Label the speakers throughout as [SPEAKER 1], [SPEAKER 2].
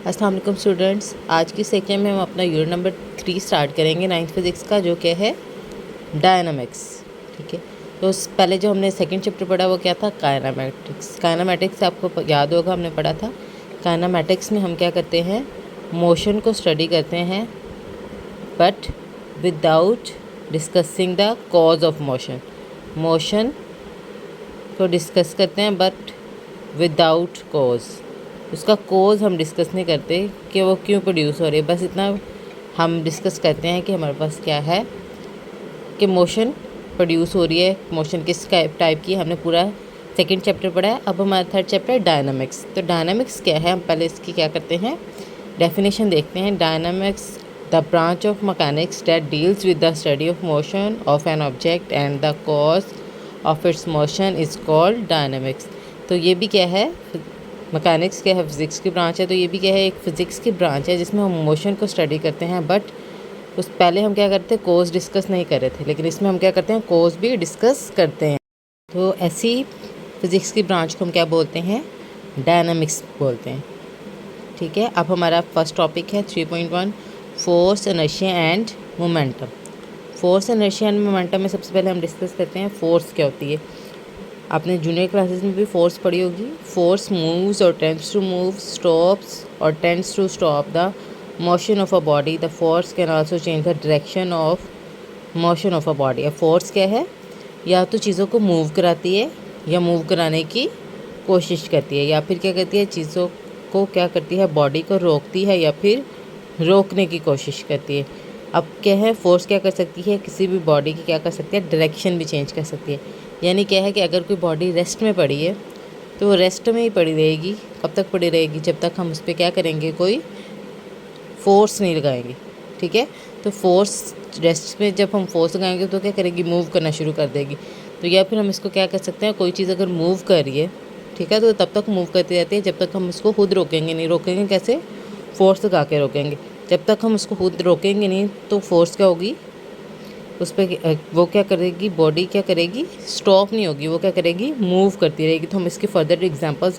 [SPEAKER 1] अस्सलाम वालेकुम स्टूडेंट्स, आज की सेक्शन में हम अपना यूनिट नंबर 3 स्टार्ट करेंगे 9th फिज़िक्स का, जो क्या है डायनामिक्स। ठीक है, तो पहले जो हमने सेकंड चैप्टर पढ़ा वो क्या था, काइनेमैटिक्स। काइनेमैटिक्स आपको याद होगा हमने पढ़ा था। काइनेमैटिक्स में हम क्या करते हैं, मोशन को स्टडी करते हैं but without discussing the cause of motion. Motion को डिस्कस करते हैं बट विदाउट कॉज, उसका कॉज हम डिस्कस नहीं करते कि वो क्यों प्रोड्यूस हो रही है। बस इतना हम डिस्कस करते हैं कि हमारे पास क्या है कि मोशन प्रोड्यूस हो रही है। मोशन किस टाइप की, हमने पूरा सेकंड चैप्टर पढ़ा है। अब हमारा थर्ड चैप्टर है डायनामिक्स। तो डायनामिक्स क्या है, हम पहले इसकी क्या करते हैं, डेफिनेशन देखते हैं। Dynamics the branch of mechanics that deals with the study of motion of an object and the cause of its motion is called dynamics. तो ये भी क्या है, मैकेनिक्स क्या है, फिज़िक्स की ब्रांच है। तो ये भी क्या है, एक फ़िज़िक्स की ब्रांच है जिसमें हम मोशन को स्टडी करते हैं। बट उस पहले हम क्या करते हैं, कोज डिस्कस नहीं कर रहे थे, लेकिन इसमें हम क्या करते हैं, कोज भी डिस्कस करते हैं। तो ऐसी फ़िज़िक्स की ब्रांच को हम क्या बोलते हैं, डायनामिक्स बोलते हैं। ठीक है, अब हमारा फर्स्ट टॉपिक है 3.1 force, inertia and momentum. Force, inertia and momentum में सबसे पहले हम डिस्कस करते हैं फोर्स क्या होती है। आपने जूनियर क्लासेस में भी फोर्स पढ़ी होगी। Force moves or tends to move, stops or tends to stop the motion of a body. The force can also change the direction of motion of a body. अब force क्या है, या तो चीज़ों को मूव कराती है या मूव कराने की कोशिश करती है, या फिर क्या करती है, चीज़ों को क्या करती है, बॉडी को रोकती है या फिर रोकने की कोशिश करती है। अब क्या है, फोर्स क्या कर सकती है, किसी भी बॉडी की क्या कर सकती है, डायरेक्शन भी चेंज कर सकती है। यानी क्या है कि अगर कोई बॉडी रेस्ट में पड़ी है तो वो रेस्ट में ही पड़ी रहेगी। कब तक पड़ी रहेगी, जब तक हम उस पर क्या करेंगे, कोई फोर्स नहीं लगाएंगे। ठीक है, तो फोर्स रेस्ट में जब हम फोर्स लगाएंगे तो क्या करेगी, मूव करना शुरू कर देगी। तो या फिर हम इसको क्या कर सकते हैं, कोई चीज़ अगर मूव कर रही है, ठीक है, तो तब तक मूव करती रहती है जब तक हम इसको खुद रोकेंगे नहीं। रोकेंगे कैसे, फोर्स लगा के रोकेंगे। जब तक हम उसको खुद रोकेंगे नहीं तो फोर्स क्या होगी, उस पर वो क्या करेगी, बॉडी क्या करेगी, स्टॉप नहीं होगी, वो क्या करेगी, मूव करती रहेगी। तो हम इसके फर्दर एग्जाम्पल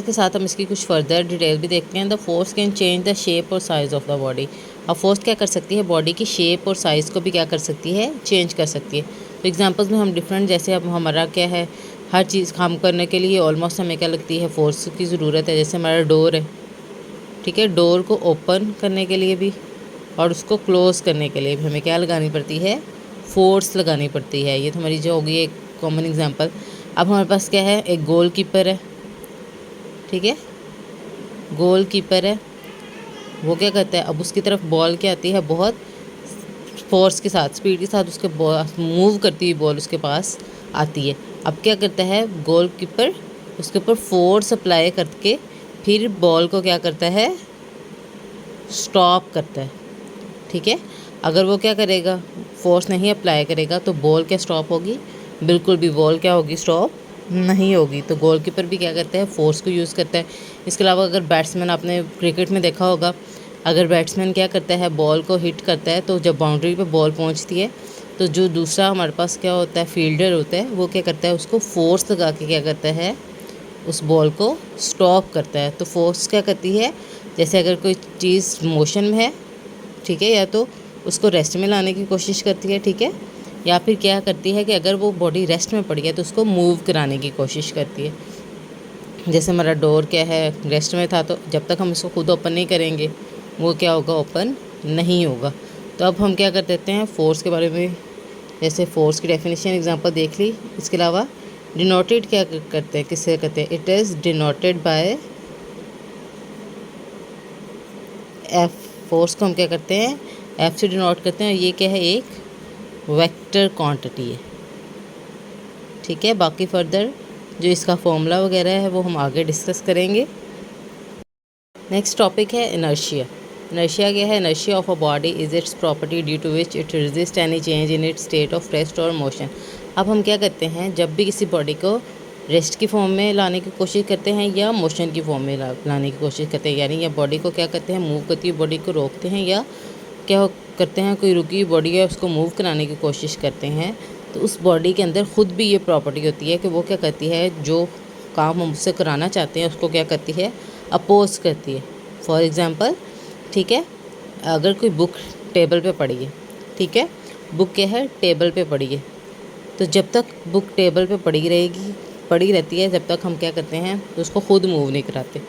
[SPEAKER 1] के साथ हम इसकी कुछ फर्दर डिटेल भी देखते हैं। The force can change the shape और साइज़ ऑफ द बॉडी। अब फोर्स क्या कर सकती है, बॉडी की शेप और साइज़ को भी क्या कर सकती है, चेंज कर सकती है। तो एग्जाम्पल्स में हम डिफरेंट, जैसे अब हमारा क्या है, हर चीज़ काम करने के लिए ऑलमोस्ट हमें क्या लगती है, फोर्स की ज़रूरत है। जैसे हमारा डोर है, ठीक है, डोर को ओपन करने के लिए भी और उसको क्लोज़ करने के लिए भी हमें क्या लगानी पड़ती है, फोर्स लगानी पड़ती है। ये तो हमारी जो होगी एक कॉमन एग्जांपल। अब हमारे पास क्या है, एक गोल कीपर है, ठीक है, गोल कीपर है, वो क्या करता है, अब उसकी तरफ बॉल क्या आती है, बहुत फोर्स के साथ, स्पीड के साथ उसके मूव करती हुई बॉल उसके पास आती है। अब क्या करता है गोल कीपर, उसके ऊपर फोर्स अप्लाई करके फिर बॉल को क्या करता है, स्टॉप करता है। ठीक है, अगर वो क्या करेगा, फोर्स नहीं अप्लाई करेगा तो बॉल क्या स्टॉप होगी, बिल्कुल भी बॉल क्या होगी, स्टॉप नहीं होगी। तो गोलकीपर भी क्या करता है, फोर्स को यूज़ करता है। इसके अलावा अगर बैट्समैन, आपने क्रिकेट में देखा होगा, अगर बैट्समैन क्या करता है, बॉल को हिट करता है, तो जब बाउंड्री पे बॉल पहुंचती है तो जो दूसरा हमारे पास क्या होता है, फील्डर होता है, वो क्या करता है, उसको फोर्स लगा के क्या करता है, उस बॉल को स्टॉप करता है। तो फोर्स क्या करती है, जैसे अगर कोई चीज़ मोशन में है, ठीक है, या तो उसको रेस्ट में लाने की कोशिश करती है, ठीक है, या फिर क्या करती है कि अगर वो बॉडी रेस्ट में पड़ी है तो उसको मूव कराने की कोशिश करती है। जैसे हमारा डोर क्या है, रेस्ट में था, तो जब तक हम इसको खुद ओपन नहीं करेंगे वो क्या होगा, ओपन नहीं होगा। तो अब हम क्या कर देते हैं, फोर्स के बारे में, जैसे फोर्स की डेफिनेशन एग्जांपल देख ली। इसके अलावा डिनोटेड क्या करते हैं, किससे करते हैं, it is denoted by F. Force को हम क्या करते हैं, एफ से डिनोट करते हैं। ये क्या है, एक वेक्टर क्वांटिटी है। ठीक है, बाकी फर्दर जो इसका फॉर्मूला वगैरह है वो हम आगे डिस्कस करेंगे। नेक्स्ट टॉपिक है इनर्शिया। इनर्शिया क्या है, inertia of a body is its property due to which it resist any change in its state of rest or motion. अब हम क्या करते हैं, जब भी किसी बॉडी को रेस्ट की फॉर्म में लाने की कोशिश करते हैं या मोशन की फॉर्म में लाने की कोशिश करते हैं, यानी या बॉडी को क्या करते हैं, मूव करती हुई बॉडी को रोकते हैं, या क्या करते हैं, कोई रुकी हुई बॉडी है उसको मूव कराने की कोशिश करते हैं, तो उस बॉडी के अंदर ख़ुद भी ये प्रॉपर्टी होती है कि वो क्या करती है, जो काम हम उससे कराना चाहते हैं उसको क्या करती है, अपोज करती है। फॉर एग्ज़ाम्पल, ठीक है, अगर कोई बुक टेबल पे पड़ी है, ठीक है, बुक क्या है, टेबल पे पड़ी है, तो जब तक बुक टेबल पे पड़ी रहती है, जब तक हम क्या करते हैं, तो उसको ख़ुद मूव नहीं कराते।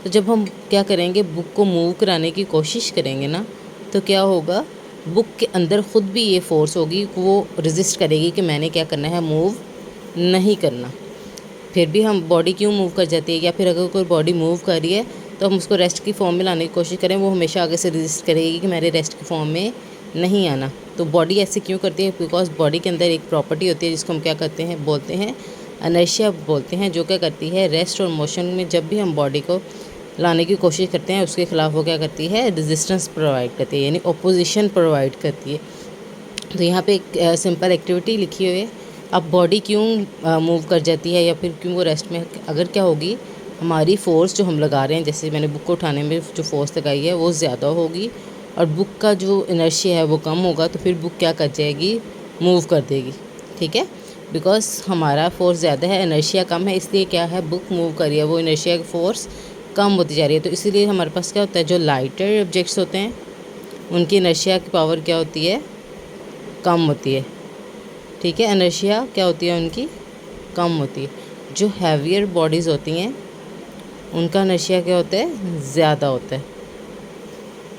[SPEAKER 1] तो जब हम क्या करेंगे, बुक को मूव कराने की कोशिश करेंगे ना, तो क्या होगा, बुक के अंदर ख़ुद भी ये फोर्स होगी कि वो रेजिस्ट करेगी कि मैंने क्या करना है, मूव नहीं करना। फिर भी हम बॉडी क्यों मूव कर जाती है, या फिर अगर कोई बॉडी मूव कर रही है तो हम उसको रेस्ट की फॉर्म में लाने की कोशिश करें, वो हमेशा आगे से रेजिस्ट करेगी कि मेरे रेस्ट की फॉर्म में नहीं आना। तो बॉडी ऐसे क्यों करती है, बिकॉज बॉडी के अंदर एक प्रॉपर्टी होती है जिसको हम क्या करते हैं, बोलते हैं इनर्शिया बोलते हैं, जो क्या करती है, रेस्ट और मोशन में जब भी हम बॉडी को लाने की कोशिश करते हैं, उसके ख़िलाफ़ वो क्या करती है, रेजिस्टेंस प्रोवाइड करती है, यानी अपोजिशन प्रोवाइड करती है। तो यहाँ पे एक सिंपल एक्टिविटी लिखी हुई है, अब बॉडी क्यों मूव कर जाती है या फिर क्यों वो रेस्ट में, अगर क्या होगी, हमारी फ़ोर्स जो हम लगा रहे हैं, जैसे मैंने बुक को उठाने में जो फ़ोर्स लगाई है वो ज़्यादा होगी और बुक का जो इनर्शिया है वो कम होगा, तो फिर बुक क्या कर जाएगी, मूव कर देगी। ठीक है, बिकॉज हमारा फोर्स ज़्यादा है, इनर्शिया कम है, इसलिए क्या है, बुक मूव कर रही है, वो इनर्शिया की फ़ोर्स कम होती जा रही है। तो इसीलिए हमारे पास क्या होता है, जो लाइटर ऑब्जेक्ट्स होते हैं उनकी इनर्शिया की पावर क्या होती है, कम होती है। ठीक है, इनर्शिया क्या होती है, उनकी कम होती है। जो हैवियर बॉडीज़ होती हैं उनका इनर्शिया क्या होता है, ज़्यादा होता है।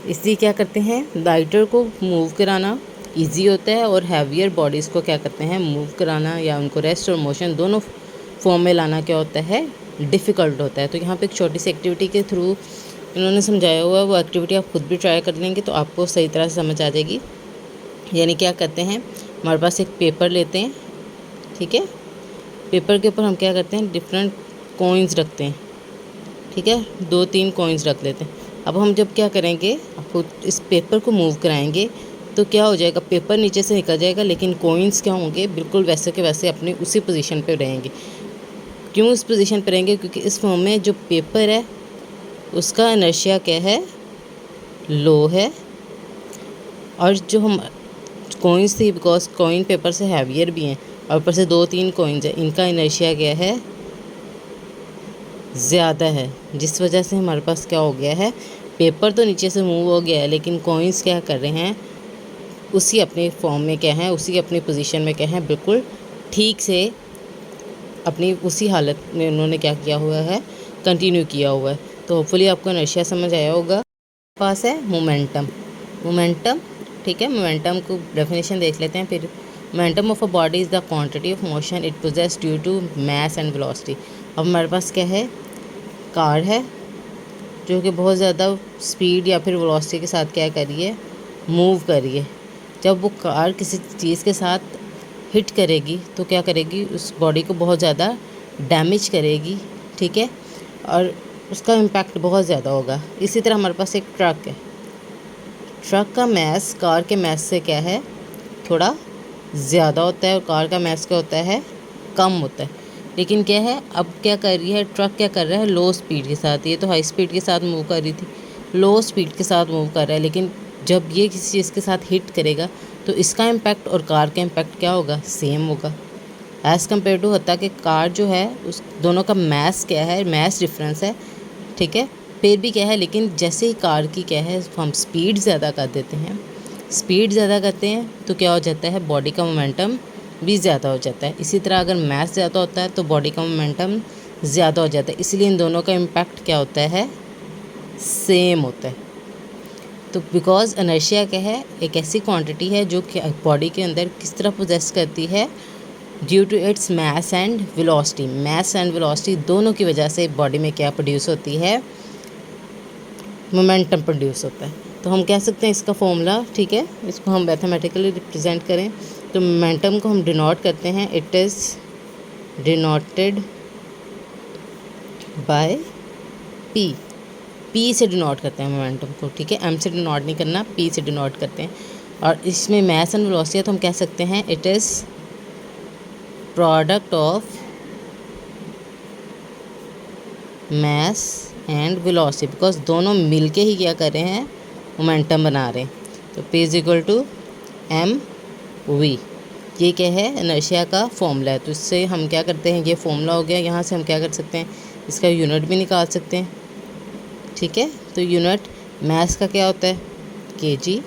[SPEAKER 1] इसलिए क्या करते हैं, लाइटर को मूव कराना इजी होता है और हैवियर बॉडीज़ को क्या करते हैं, मूव कराना या उनको रेस्ट और मोशन दोनों फॉर्म में लाना क्या होता है, डिफ़िकल्ट होता है। तो यहाँ पे एक छोटी सी एक्टिविटी के थ्रू इन्होंने समझाया हुआ है, वो एक्टिविटी आप खुद भी ट्राई कर लेंगे तो आपको सही तरह से समझ आ जाएगी। यानी क्या करते हैं, हमारे पास एक पेपर लेते हैं, ठीक है, पेपर के ऊपर हम क्या करते हैं, डिफरेंट कॉइन्स रखते हैं, ठीक है, 2-3 कॉइन्स रख लेते हैं। अब हम जब क्या करेंगे, आपको इस पेपर को मूव कराएंगे तो क्या हो जाएगा, पेपर नीचे से निकल जाएगा, लेकिन कॉइन्स क्या होंगे, बिल्कुल वैसे के वैसे अपनी उसी पोजीशन पे रहेंगे। क्यों उस पोजीशन पे रहेंगे, क्योंकि इस फॉर्म में जो पेपर है उसका इनर्शिया क्या है, लो है, और जो हम कॉइन्स थी, बिकॉज कॉइन पेपर से हैवियर भी हैं और ऊपर से 2-3 कॉइन्स है, इनका इनर्शिया क्या है, ज़्यादा है, जिस वजह से हमारे पास क्या हो गया है, पेपर तो नीचे से मूव हो गया है, लेकिन कॉइन्स क्या कर रहे हैं, उसी अपने फॉर्म में क्या है, उसी अपनी पोजीशन में क्या है, बिल्कुल ठीक से अपनी उसी हालत में उन्होंने क्या किया हुआ है, कंटिन्यू किया हुआ है। तो होपफुली आपको इनर्शिया समझ आया होगा। पास है मोमेंटम, मोमेंटम, ठीक है, मोमेंटम को डेफिनेशन देख लेते हैं फिर। Momentum of a body is the quantity of motion it possesses due to mass and velocity. अब हमारे पास क्या है, कार है जो कि बहुत ज़्यादा स्पीड या फिर वेलोसिटी के साथ क्या कर रही है, मूव कर रही है। जब वो कार किसी चीज़ के साथ हिट करेगी तो क्या करेगी, उस बॉडी को बहुत ज़्यादा डैमेज करेगी, ठीक है, और उसका इम्पैक्ट बहुत ज़्यादा होगा। इसी तरह हमारे पास एक ट्रक है, ट्रक का मैस कार के मैस से क्या है, थोड़ा ज़्यादा होता है और कार का मैस क्या होता है, कम होता है। लेकिन क्या है, अब क्या कर रही है, ट्रक क्या कर रहा है, लो स्पीड के साथ, ये तो हाई स्पीड के साथ मूव कर रही थी, लो स्पीड के साथ मूव कर रहा है, लेकिन जब ये किसी चीज़ के साथ हिट करेगा तो इसका इम्पैक्ट और कार का इम्पैक्ट क्या होगा, सेम होगा। एज़ कम्पेयर टू होता कि कार जो है उस दोनों का मैस क्या है, मैस डिफरेंस है, ठीक है, फिर भी क्या है, लेकिन जैसे ही कार की क्या है, हम स्पीड ज़्यादा कर देते हैं, स्पीड ज़्यादा करते हैं तो क्या हो जाता है, बॉडी का मोमेंटम भी ज़्यादा हो जाता है। इसी तरह अगर मैस ज़्यादा होता है तो बॉडी का मोमेंटम ज़्यादा हो जाता है, इसलिए इन दोनों का इम्पैक्ट क्या होता है, सेम होता है। तो बिकॉज इनर्शिया क्या है, एक ऐसी क्वांटिटी है जो कि बॉडी के अंदर किस तरह पोजेस करती है, due to its mass and velocity. Mass and velocity दोनों की वजह से बॉडी में क्या प्रोड्यूस होती है, मोमेंटम प्रोड्यूस होता है। तो हम कह सकते हैं इसका फॉर्मूला, ठीक है, इसको हम मैथमेटिकली रिप्रेजेंट करें तो मोमेंटम को हम डिनोट करते हैं, it is denoted by P. P से डिनोट करते हैं मोमेंटम को, ठीक है, एम से डिनोट नहीं करना, पी से डिनोट करते हैं। और इसमें मास एंड वेलोसिटी है तो हम कह सकते हैं it is product of mass and velocity, because दोनों मिलके ही क्या कर रहे हैं, मोमेंटम बना रहे हैं। तो P is equal to M V, ये क्या है, इनर्शिया का फॉर्मूला है। तो इससे हम क्या करते हैं, ये फॉर्मूला हो गया, यहाँ से हम क्या कर सकते हैं, इसका यूनिट भी निकाल सकते हैं, ठीक है। तो यूनिट मास का क्या होता है, केजी,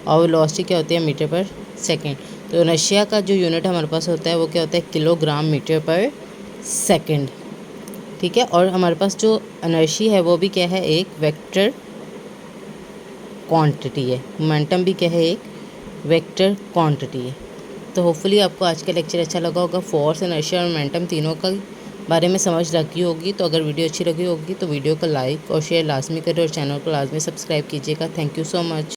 [SPEAKER 1] और वेलोसिटी क्या होती है, मीटर पर सेकंड। तो इनर्शिया का जो यूनिट हमारे पास होता है वो क्या होता है, किलोग्राम मीटर पर सेकंड। ठीक है। और हमारे पास जो एनर्जी है वो भी क्या है, एक वेक्टर क्वांटिटी है। मोमेंटम भी क्या है, एक वेक्टर क्वांटिटी है। तो होपफुली आपको आज का लेक्चर अच्छा लगा होगा। फोर्स, इनर्शिया और मोमेंटम तीनों का बारे में समझ रखी होगी। तो अगर वीडियो अच्छी लगी होगी तो वीडियो को लाइक और शेयर लाजमी करें और चैनल को लाजमी सब्सक्राइब कीजिएगा। Thank you so much.